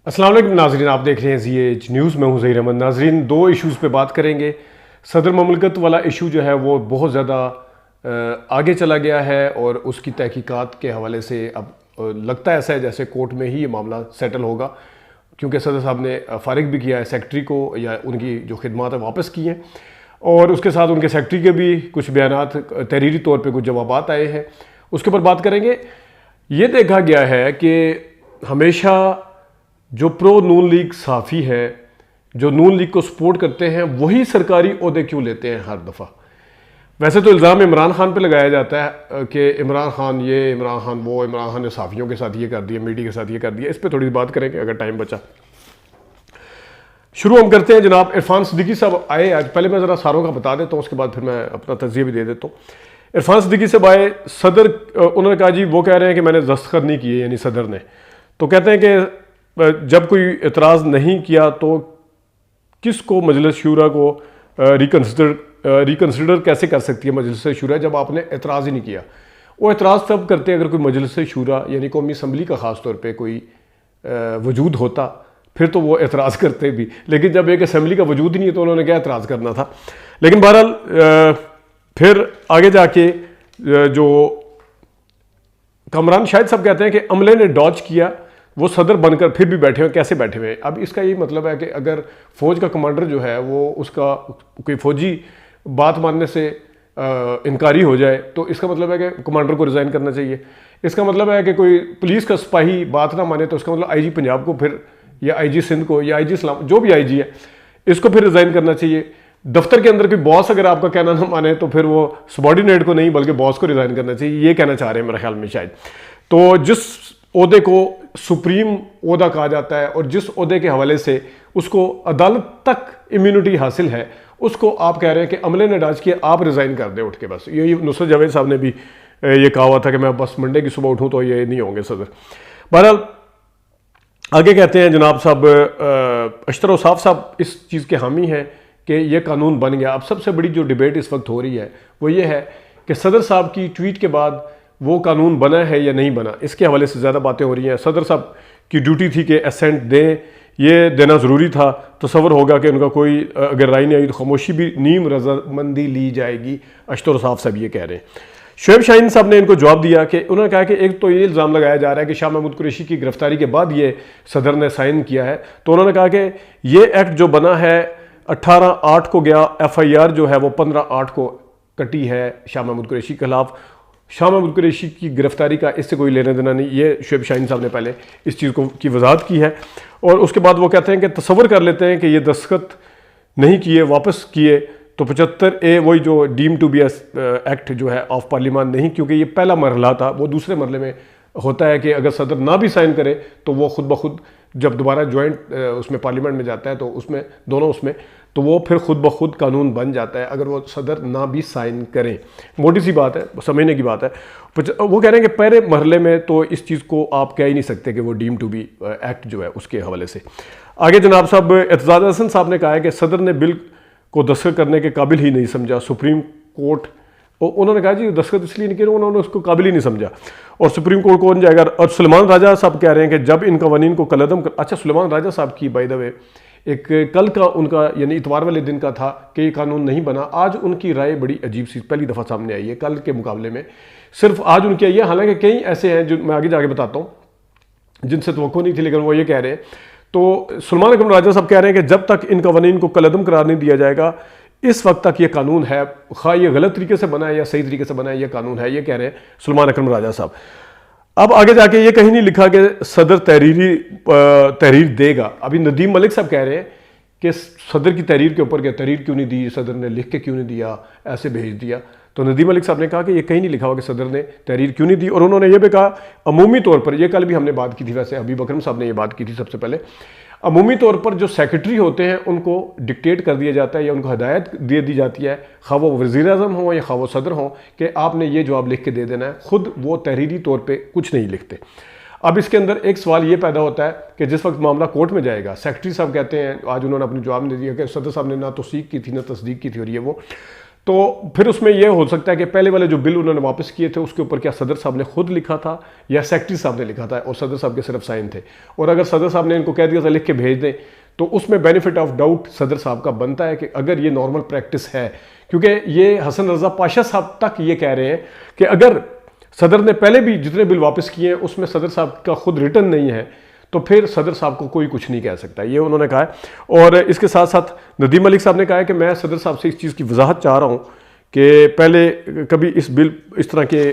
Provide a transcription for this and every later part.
अस्सलाम वालेकुम नाजरीन, आप देख रहे हैं ZH न्यूज़ में हूँ ज़हीर अहमद। नाजरीन, दो इश्यूज़ पे बात करेंगे। सदर ममलकत वाला इशू जो है वो बहुत ज़्यादा आगे चला गया है और उसकी तहकीकात के हवाले से अब लगता है ऐसा है जैसे कोर्ट में ही ये मामला सेटल होगा, क्योंकि सदर साहब ने फारिग भी किया है सेक्रेटरी को, या उनकी जो खिदमात है वापस की हैं, और उसके साथ उनके सेक्रेटरी के भी कुछ बयानात तहरीरी तौर पर कुछ जवाबात आए हैं, उसके ऊपर बात करेंगे। ये देखा गया है कि हमेशा जो प्रो नून लीग साफ़ी है, जो नून लीग को सपोर्ट करते हैं, वही सरकारी ओहदे क्यों लेते हैं हर दफ़ा। वैसे तो इल्ज़ाम इमरान खान पे लगाया जाता है कि इमरान खान ये, इमरान खान वो, इमरान खान ने साफ़ियों के साथ ये कर दिया, मीडिया के साथ ये कर दिया। इस पर थोड़ी बात करेंगे अगर टाइम बचा। शुरू हम करते हैं। जनाब इरफान सिद्दीकी साहब आए आज। पहले मैं ज़रा सारों का बता देता हूँ, उसके बाद फिर मैं अपना तज़िया भी दे देता हूँ। इरफान सिद्दीकी साहब आए, सदर उन्होंने कहा जी, वो कह रहे हैं कि मैंने दस्तखत नहीं किए, यानी सदर ने। तो कहते हैं कि जब कोई एतराज़ नहीं किया तो किसको मजलिस शूरा को रिकन्सिडर कैसे कर सकती है मजलिस शूरा, जब आपने एतराज़ ही नहीं किया। वो एतराज़ तब करते अगर कोई मजलिस शूरा यानी कौमी असम्बली का ख़ास तौर पे कोई वजूद होता, फिर तो वो एतराज़ करते भी, लेकिन जब एक असम्बली का वजूद ही नहीं है तो उन्होंने क्या एतराज़ करना था। लेकिन बहरहाल फिर आगे जाके जो कमरान शाहिद साहब कहते हैं कि अमले ने डॉज किया, वो सदर बनकर फिर भी बैठे हुए, कैसे बैठे हुए। अब इसका ये मतलब है कि अगर फ़ौज का कमांडर जो है वो उसका कोई फ़ौजी बात मानने से इनकारी हो जाए तो इसका मतलब है कि कमांडर को रिज़ाइन करना चाहिए। इसका मतलब है कि कोई पुलिस का सिपाही बात ना माने तो इसका मतलब IG पंजाब को फिर, या IG सिंध को, या IG इस्लाम, जो भी IG है, इसको फिर रिज़ाइन करना चाहिए। दफ्तर के अंदर कोई बॉस अगर आपका कहना ना माने तो फिर वो सबॉर्डिनेट को नहीं बल्कि बॉस को रिज़ाइन करना चाहिए, ये कहना चाह रहे हैं मेरे ख्याल में शायद। तो जिस ओहदे को सुप्रीम ओहदा कहा जाता है और जिस ओहदे के हवाले से उसको अदालत तक इम्यूनिटी हासिल है, उसको आप कह रहे हैं कि अमले ने डाज किया, आप रिज़ाइन कर दें उठ के। बस यही नुसरत जावेद साहब ने भी ये कहा हुआ था कि मैं बस मंडे की सुबह उठूँ तो ये नहीं होंगे सदर। बहरहाल आगे कहते हैं जनाब साहब, अशतर औसाफ साहब इस चीज़ के हामी हैं कि ये कानून बन गया। अब सबसे बड़ी जो डिबेट इस वक्त हो रही है वो ये है कि सदर साहब की ट्वीट के बाद वो कानून बना है या नहीं बना, इसके हवाले से ज़्यादा बातें हो रही हैं। सदर साहब की ड्यूटी थी कि एसेंट दें, ये देना ज़रूरी था। तसव्वुर होगा कि उनका कोई अगर राय नहीं आई तो खामोशी भी नीम रजामंदी ली जाएगी, अशतर औसाफ साहब ये कह रहे हैं। शुएब शाहीन साहब ने इनको जवाब दिया कि उन्होंने कहा कि एक तो ये इल्ज़ाम लगाया जा रहा है कि शाह महमूद कुरैशी की गिरफ्तारी के बाद ये सदर ने साइन किया है। तो उन्होंने कहा कि ये एक्ट जो बना है 18/8 को गया, FIR जो है वो 15/8 को कटी है शाह महमूद कुरैशी के खिलाफ। शाह महमूद कुरैशी की गिरफ्तारी का इससे कोई लेना देना नहीं, ये शुएब शाहीन साहब ने पहले इस चीज़ को की वजाहत की है। और उसके बाद वो कहते हैं कि तसव्वुर कर लेते हैं कि ये दस्तखत नहीं किए, वापस किए तो 75A वही जो डीम टू बी एक्ट जो है ऑफ पार्लियामान नहीं, क्योंकि ये पहला मरहला था। वो दूसरे मरहले में होता है कि अगर सदर ना भी साइन करे तो वो खुद ब खुद जब दोबारा ज्वाइंट उसमें पार्लियामेंट में जाता है तो उसमें दोनों उसमें तो वो फिर खुद ब खुद कानून बन जाता है अगर वो सदर ना भी साइन करें। मोटी सी बात है, समझने की बात है। वो कह रहे हैं कि पहले मरहले में तो इस चीज़ को आप कह ही नहीं सकते कि वो डीम टू बी एक्ट जो है उसके हवाले से। आगे जनाब साहब एतजाज हसन साहब ने कहा है कि सदर ने बिल को दस्तखत करने के काबिल ही नहीं समझा। सुप्रीम कोर्ट, उन्होंने कहा जी दस्तखत इसलिए नहीं किया, उन्होंने उसको काबिल ही नहीं समझा और सुप्रीम कोर्ट कौन जाएगा। और सुलेमान राजा साहब कह रहे हैं कि जब इन कवानीन को कलअदम कर, अच्छा सुलेमान राजा साहब की बाय द वे एक कल का उनका यानी इतवार वाले दिन का था कि ये कानून नहीं बना। आज उनकी राय बड़ी अजीब सी पहली दफ़ा सामने आई है, कल के मुकाबले में सिर्फ आज उनकी आई है। हालांकि कई ऐसे हैं जो मैं आगे जाके बताता हूँ जिनसे तवक्को नहीं थी, लेकिन वो ये कह रहे हैं। तो सुलेमान अकरम राजा साहब कह रहे हैं कि जब तक इन कवानीन को कलअदम करार नहीं दिया जाएगा इस वक्त तक ये कानून है, खा ये गलत तरीके से बना है या सही तरीके से बना है, ये कानून है, ये कह रहे हैं सुलेमान अकरम राजा साहब। अब आगे जाके ये कहीं नहीं लिखा कि सदर तहरीर देगा। अभी नदीम मलिक साहब कह रहे हैं कि सदर की तहरीर के ऊपर क्या तहरीर क्यों नहीं दी, सदर ने लिख के क्यों नहीं दिया, ऐसे भेज दिया। तो नदीम मलिक साहब ने कहा कि ये कहीं नहीं लिखा हुआ कि सदर ने तहरीर क्यों नहीं दी। और उन्होंने ये भी कहा अमूमी तौर पर, ये कल भी हमने बात की थी, वैसे हबीब अकरम साहब ने ये बात की थी सबसे पहले, अमूमी तौर पर जो सेक्रेटरी होते हैं उनको डिक्टेट कर दिया जाता है या उनको हदायत दे दी जाती है, खा वो वज़ीर आज़म हो या खा वो सदर हो, कि आपने ये जवाब लिख के दे देना है। खुद वो तहरीरी तौर पे कुछ नहीं लिखते। अब इसके अंदर एक सवाल ये पैदा होता है कि जिस वक्त मामला कोर्ट में जाएगा, सेक्रेटरी साहब कहते हैं, आज उन्होंने अपने जवाब में दिया कि सदर साहब ने ना तौसीक की थी ना तस्दीक की थी और ये वो, तो फिर उसमें यह हो सकता है कि पहले वाले जो बिल उन्होंने वापस किए थे उसके ऊपर क्या सदर साहब ने खुद लिखा था या सेक्रेटरी साहब ने लिखा था और सदर साहब के सिर्फ साइन थे, और अगर सदर साहब ने इनको कह दिया था लिख के भेज दें, तो उसमें बेनिफिट ऑफ डाउट सदर साहब का बनता है कि अगर ये नॉर्मल प्रैक्टिस है, क्योंकि ये हसन रजा पाशा साहब तक ये कह रहे हैं कि अगर सदर ने पहले भी जितने बिल वापस किए हैं उसमें सदर साहब का खुद रिटर्न नहीं है, तो फिर सदर साहब को कोई कुछ नहीं कह सकता, ये उन्होंने कहा है। और इसके साथ साथ नदीम मलिक साहब ने कहा है कि मैं सदर साहब से इस चीज़ की वजाहत चाह रहा हूँ कि पहले कभी इस बिल इस तरह के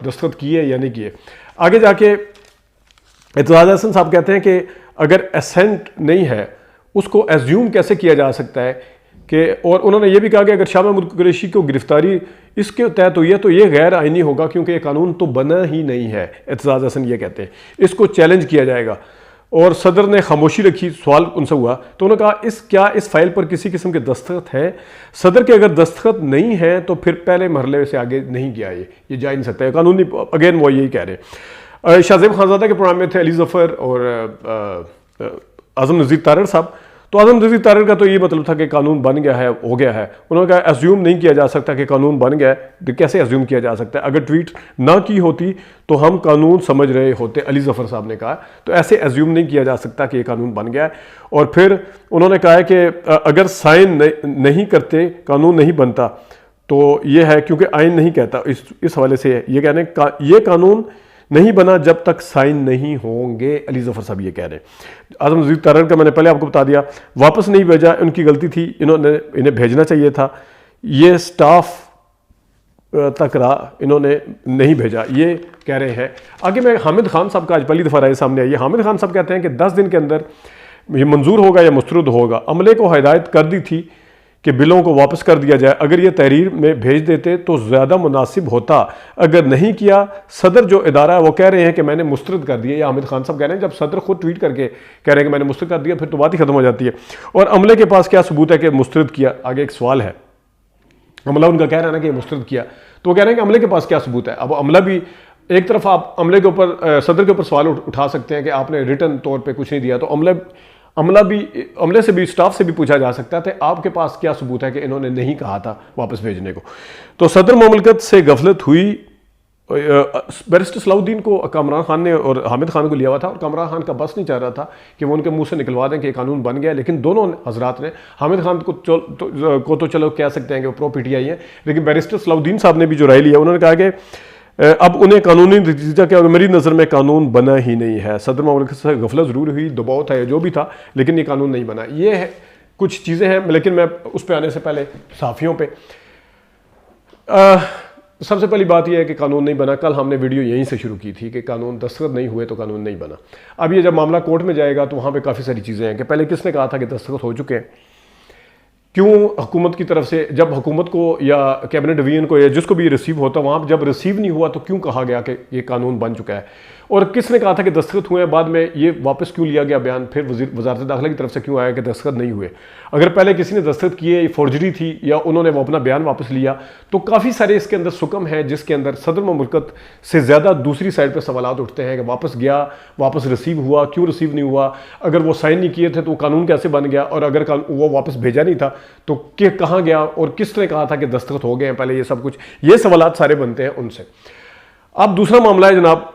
दस्तखत किए या नहीं किए। आगे जाके एतजाज हसन साहब कहते हैं कि अगर एसेंट नहीं है उसको एज्यूम कैसे किया जा सकता है कि, और उन्होंने ये भी कहा कि अगर शाह महमूद कुरैशी को गिरफ्तारी इसके तहत हुई है तो ये गैर आइनी होगा क्योंकि ये कानून तो बना ही नहीं है। एतजाज हसन ये कहते हैं इसको चैलेंज किया जाएगा, और सदर ने खामोशी रखी। सवाल उनसे हुआ तो उन्होंने कहा क्या इस फाइल पर किसी किस्म के दस्तखत हैं? सदर के अगर दस्तखत नहीं है तो फिर पहले मरहले से आगे नहीं गया, ये जा ही नहीं सकता है कानूनी। अगेन वो यही कह रहे हैं। शाहजेब खानजादा के प्रोग्राम में थे अली जफर और आजम नज़ीर तारड़ साहब, तो आजम नज़ीर तारड़ का तो ये मतलब था कि कानून बन गया है, हो गया है। उन्होंने कहा एज्यूम नहीं किया जा सकता कि कानून बन गया है, तो कैसे एज्यूम किया जा सकता है? अगर ट्वीट ना की होती तो हम कानून समझ रहे होते, अली जफर साहब ने कहा। तो ऐसे एज्यूम नहीं किया जा सकता कि ये कानून बन गया है। और फिर उन्होंने कहा है कि अगर साइन नहीं करते कानून नहीं बनता, तो ये है क्योंकि आइन नहीं कहता। इस हवाले से ये कह रहे हैं ये कानून नहीं बना जब तक साइन नहीं होंगे, अली जफर साहब ये कह रहे हैं। आजम नज़ीर तारड़ का मैंने पहले आपको बता दिया, वापस नहीं भेजा, उनकी गलती थी, इन्हें भेजना चाहिए था। ये स्टाफ तक रहा, इन्होंने नहीं भेजा, ये कह रहे हैं। आगे मैं हामिद खान साहब का आज पहली दफ़ा राय सामने आई है। हामिद खान साहब कहते हैं कि 10 दिन के अंदर ये मंजूर होगा या मुस्तरद होगा। अमले को हिदायत कर दी थी कि बिलों को वापस कर दिया जाए, अगर ये तहरीर में भेज देते तो ज़्यादा मुनासिब होता। अगर नहीं किया, सदर जो इदारा है वो कह रहे हैं कि मैंने मुस्तरद कर दिया, या हामिद खान साहब कह रहे हैं जब सदर खुद ट्वीट करके कह रहे हैं कि मैंने मुस्तरद कर दिया फिर तो बात ही खत्म हो जाती है। और अमले के पास क्या सबूत है कि मुस्तरद किया? आगे एक सवाल है, अमला उनका कह रहा है ना कि मुस्तरद किया, तो वो कह रहे हैं कि अमले के पास क्या सबूत है? अब अमला भी एक तरफ आप अमले के ऊपर सदर के ऊपर सवाल उठा सकते हैं कि आपने रिटर्न तौर पर कुछ नहीं दिया, तो अमले से भी स्टाफ से भी पूछा जा सकता था आपके पास क्या सबूत है कि इन्होंने नहीं कहा था वापस भेजने को। तो सदर मुमलकत से गफलत हुई। बैरिस्टर सलाउद्दीन को कामरान खान ने और हामिद खान को लिया हुआ था, और कामरान खान का बस नहीं चाह रहा था कि वो उनके मुंह से निकलवा दें कि कानून बन गया। लेकिन दोनों हजरात ने, हामिद खान को तो चलो कह सकते हैं कि वो प्रो पीटीआई है, लेकिन बैरिस्टर सलाउद्दीन साहब ने भी जो राय लिया उन्होंने कहा कि अब उन्हें कानूनी नतीजा क्या, मेरी नज़र में कानून बना ही नहीं है। सदर मुमलिकत से गफलत ज़रूर हुई, दबाव था या जो भी था, लेकिन ये कानून नहीं बना। ये है कुछ चीज़ें हैं, लेकिन मैं उस पर आने से पहले सहाफ़ियों पे सबसे पहली बात यह है कि कानून नहीं बना। कल हमने वीडियो यहीं से शुरू की थी कि कानून दस्तखत नहीं हुए तो कानून नहीं बना। अब ये जब मामला कोर्ट में जाएगा तो वहाँ पर काफ़ी सारी चीज़ें हैं कि पहले किसने कहा था कि दस्तखत हो चुके हैं, क्यों हुकूमत की तरफ से जब हुकूमत को या कैबिनेट डिवीजन को या जिसको भी रिसीव होता वहाँ जब रिसीव नहीं हुआ तो क्यों कहा गया कि ये कानून बन चुका है, और किसने कहा था कि दस्तखत हुए हैं, बाद में ये वापस क्यों लिया गया बयान, फिर वजारत दाखिला की तरफ से क्यों आया कि दस्तखत नहीं हुए। अगर पहले किसी ने दस्तखत किए, फॉर्जरी थी या उन्होंने वो अपना बयान वापस लिया, तो काफ़ी सारे इसके अंदर सुकम है जिसके अंदर सदर मुमलकत से ज़्यादा दूसरी साइड पर सवाल उठते हैं कि वापस गया, वापस रिसीव हुआ, क्यों रिसीव नहीं हुआ, अगर वो साइन नहीं किए थे तो कानून कैसे बन गया, और अगर वो वापस भेजा नहीं था तो कहाँ गया, और किसने कहा था कि दस्तखत हो गए हैं पहले, ये सब कुछ, ये सवाल सारे बनते हैं उनसे। अब दूसरा मामला है जनाब,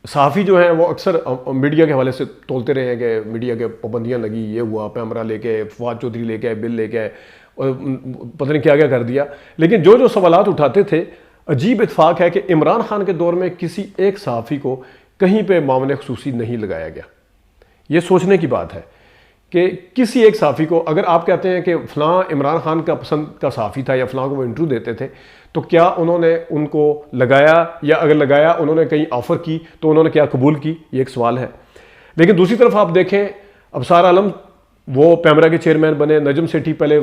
सहाफ़ी जो है वो अक्सर मीडिया के हवाले से तोलते रहे हैं कि मीडिया के पाबंदियाँ लगी, ये हुआ, पैमरा लेके, फवाद चौधरी लेके आए, बिल लेके आए, और पता नहीं क्या क्या कर दिया। लेकिन जो सवालात उठाते थे, अजीब इत्फाक है कि इमरान खान के दौर में किसी एक सहाफ़ी को कहीं पे मामले खुसूसी नहीं लगाया गया। ये सोचने की बात है कि किसी एक सहाफ़ी को, अगर आप कहते हैं कि फ़लाँ इमरान खान का पसंद का सहाफ़ी था या फ़लाँ को वो इंटरव्यू देते थे, तो क्या उन्होंने उनको लगाया, या अगर लगाया उन्होंने कहीं ऑफ़र की तो उन्होंने क्या कबूल की, ये एक सवाल है। लेकिन दूसरी तरफ आप देखें, अबसार आलम वो पैमरा के चेयरमैन बने, नजम सेठी पहले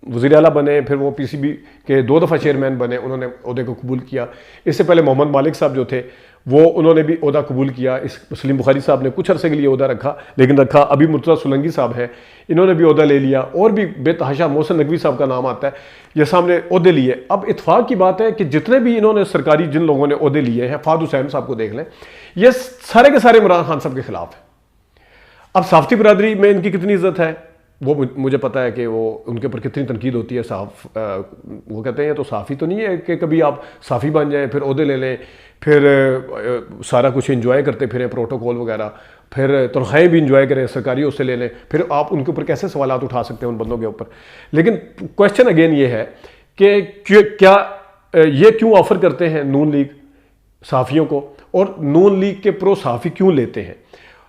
वज़ीर आला बने, फिर वो पीसीबी के 2 दफ़ा चेयरमैन बने, उन्होंने ओहदे को कबूल किया। इससे पहले मोहम्मद मालिक साहब जो थे वो उन्होंने भी ओहदा कबूल किया। सलीम बुखारी साहब ने कुछ अरसे के लिए ओहदा रखा, अभी मुर्तज़ा सुलंगी साहब हैं, इन्होंने भी ओहदा ले लिया, और भी बेतहाशा मोहसिन नकवी साहब का नाम आता है, ये सामने ओहदे लिए। अब इत्फाक की बात है कि जितने भी इन्होंने सरकारी जिन लोगों ने ओहदे लिए हैं, फ़ाद हुसैन साहब को देख लें, ये सारे के सारे इमरान खान साहब के खिलाफ है। अब साफ़ी बरादरी में इनकी कितनी इज्जत है, वो मुझे पता है कि वो उनके ऊपर कितनी तनकीद होती है। वो कहते हैं तो साफ़ी तो नहीं है कि कभी आप साफ़ी बन जाएं, फिर ओहदे ले लें, फिर सारा कुछ इंजॉय करते फिरें, प्रोटोकॉल वगैरह, फिर तनख्वाहें भी इंजॉय करें, सरकारी उससे ले लें, फिर आप उनके ऊपर कैसे सवालात उठा सकते हैं उन बंदों के ऊपर। लेकिन क्वेश्चन अगेन ये है कि क्या ये क्यों ऑफर करते हैं नून लीग सहाफ़ियों को, और नून लीग के प्रो सहाफ़ी क्यों लेते हैं?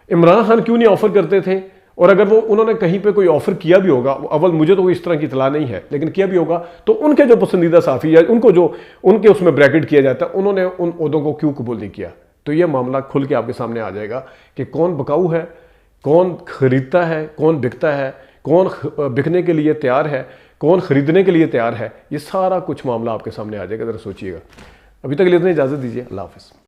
इमरान खान क्यों नहीं ऑफर करते थे? और अगर वो उन्होंने कहीं पे कोई ऑफर किया भी होगा, अव्वल मुझे तो इस तरह की इतला नहीं है, लेकिन किया भी होगा, तो उनके जो पसंदीदा साफ़ी या उनको जो उनके उसमें ब्रैकेट किया जाता है, उन्होंने उन ओहदों को क्यों कबूल नहीं किया? तो ये मामला खुल के आपके सामने आ जाएगा कि कौन बकाऊ है, कौन खरीदता है, कौन बिकता है, कौन बिकने के लिए तैयार है, कौन खरीदने के लिए तैयार है। ये सारा कुछ मामला आपके सामने आ जाएगा, ज़रा सोचिएगा। अभी तक के लिए इतनी इजाज़त दीजिए, अल्लाह हाफ़िज़।